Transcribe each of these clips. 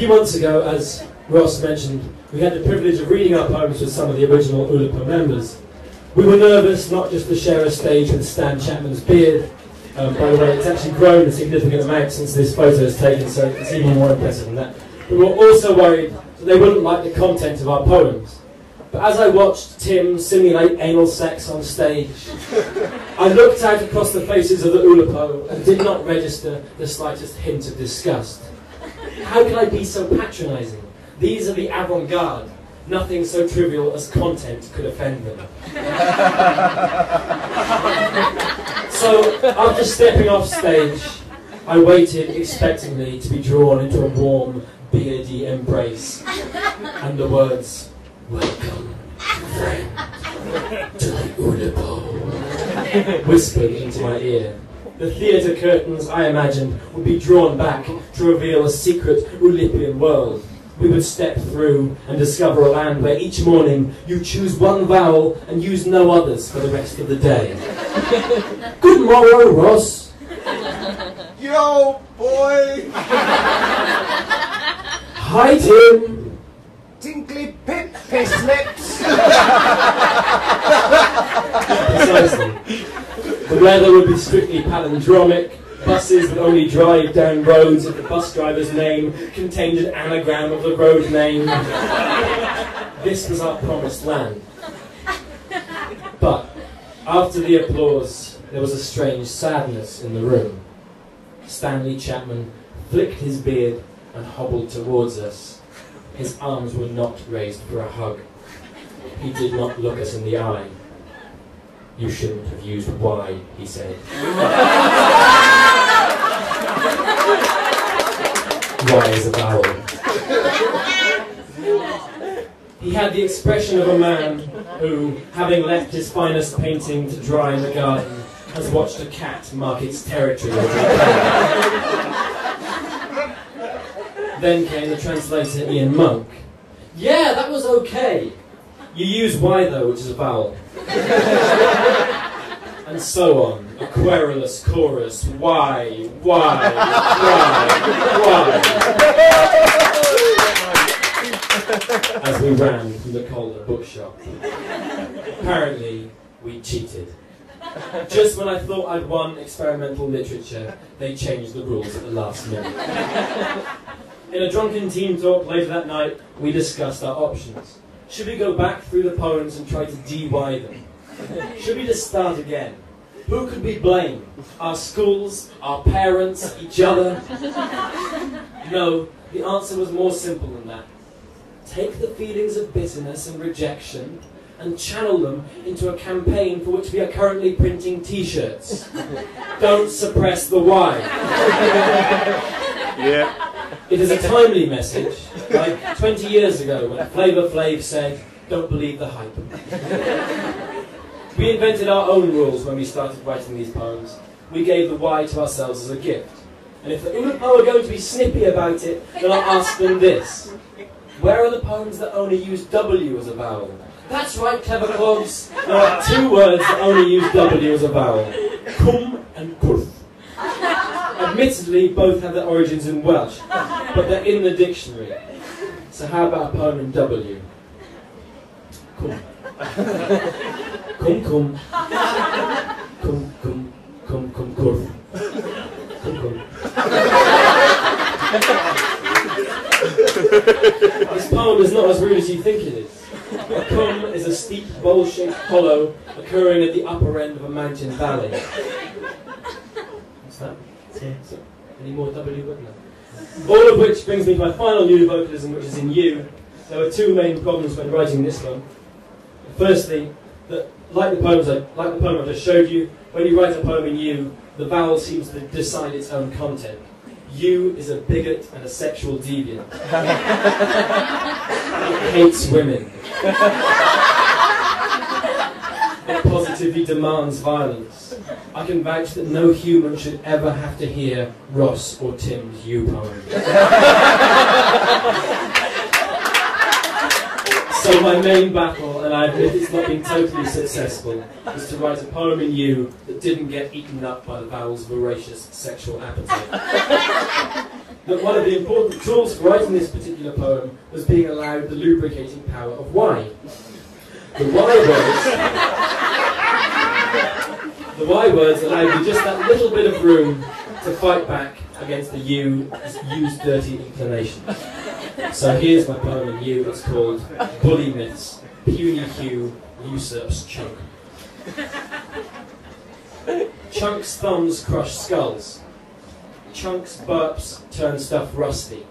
few months ago, as Ross mentioned, we had the privilege of reading our poems with some of the original Oulipo members. We were nervous not just to share a stage with Stan Chapman's beard. By the way, it's actually grown a significant amount since this photo is taken, so it's even more impressive than that. But we were also worried that they wouldn't like the content of our poems. But as I watched Tim simulate anal sex on stage, I looked out across the faces of the Oulipo and did not register the slightest hint of disgust. How can I be so patronising? These are the avant-garde. Nothing so trivial as content could offend them. So, after stepping off stage, I waited expectantly to be drawn into a warm, beardy embrace, and the words, "Welcome, friend, to the Oulipo," whispered into my ear. The theatre curtains, I imagined, would be drawn back to reveal a secret Oulipian world. We would step through and discover a land where each morning you choose one vowel and use no others for the rest of the day. Good morrow, Ross. Yo, boy. Hi, Tim. Tinkly pip, piss lips. Precisely. The weather would be strictly palindromic. Buses would only drive down roads if the bus driver's name contained an anagram of the road name. This was our promised land. But after the applause, there was a strange sadness in the room. Stanley Chapman flicked his beard and hobbled towards us. His arms were not raised for a hug. He did not look us in the eye. "You shouldn't have used why," he said. Why is a vowel. He had the expression of a man who, having left his finest painting to dry in the garden, has watched a cat mark its territory over a pen. Then came the translator Ian Monk. "Yeah, that was okay. You use why though, which is a vowel." And so on, a querulous chorus, why, as we ran from the Calder bookshop. Apparently, we cheated. Just when I thought I'd won experimental literature, they changed the rules at the last minute. In a drunken team talk later that night, we discussed our options. Should we go back through the poems and try to de-why them? Should we just start again? Who could we blame? Our schools, our parents, each other? No, the answer was more simple than that. Take the feelings of bitterness and rejection and channel them into a campaign for which we are currently printing t-shirts. Don't suppress the why. Yeah. It is a timely message, like 20 years ago when Flavor Flav said, "Don't believe the hype." We invented our own rules when we started writing these poems. We gave the why to ourselves as a gift. And if the Oulipo are going to be snippy about it, then I'll ask them this. Where are the poems that only use W as a vowel? That's right, clever clogs. There are two words that only use W as a vowel. Cum and kurth. Admittedly, both have their origins in Welsh, but they're in the dictionary. So how about a poem in W? Cum. Cum cum. Cum cum. Cum cum kurth. Cum cum. This poem is not as rude as you think it is. A cum is a steep, bowl-shaped hollow occurring at the upper end of a mountain valley. What's that? So, any more W button? All of which brings me to my final new vocalism, which is in U. There were two main problems when writing this one. Firstly, that like the poem I just showed you, when you write a poem in U, the vowel seems to decide its own content. U is a bigot and a sexual deviant. It hates women. It positively demands violence. I can vouch that no human should ever have to hear Ross or Tim's U poem. So my main battle, and I admit it's not been totally successful, was to write a poem in U that didn't get eaten up by the vowel's voracious sexual appetite. that one of the important tools for writing this particular poem was being allowed the lubricating power of Y. The Y words allowed you just that little bit of room to fight back against the U's dirty inclination. So here's my poem in U. It's called Bully Myths. Puny Hugh usurps Chunk. Chunk's thumbs crush skulls. Chunk's burps turn stuff rusty.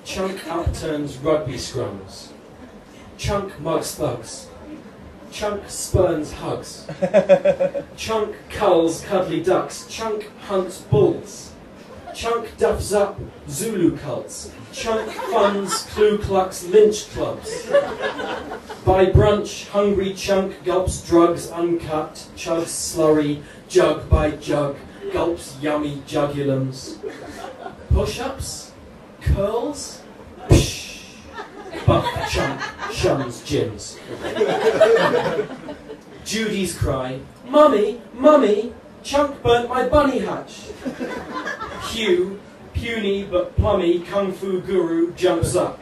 Chunk upturns rugby scrums. Chunk mugs thugs. Chunk spurns hugs. Chunk culls cuddly ducks. Chunk hunts bulls. Chunk duffs up Zulu cults. Chunk funds Ku Klux Lynch clubs. By brunch, hungry Chunk gulps drugs uncut, chugs slurry, jug by jug, gulps yummy jugulums. Push-ups? Curls? Psh! Buff Chunk shuns gyms. Judy's cry, Mummy, Mummy, Chunk burnt my bunny hutch. Hugh, puny but plummy kung fu guru, jumps up.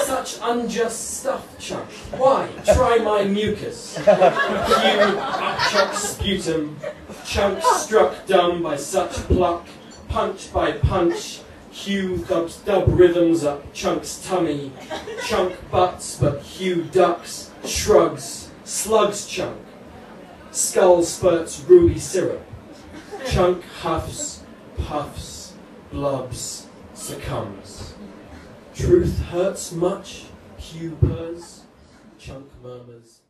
Such unjust stuff, Chunk. Why? Try my mucus. Hugh upchucks sputum. Chunk struck dumb by such pluck. Punch by punch. Hugh thumps dub rhythms up Chunk's tummy. Chunk butts, but Hugh ducks. Shrugs. Slugs Chunk. Skull spurts ruby syrup. Chunk huffs, puffs, blubs, succumbs. Truth hurts much, Hugh purrs, Chunk murmurs.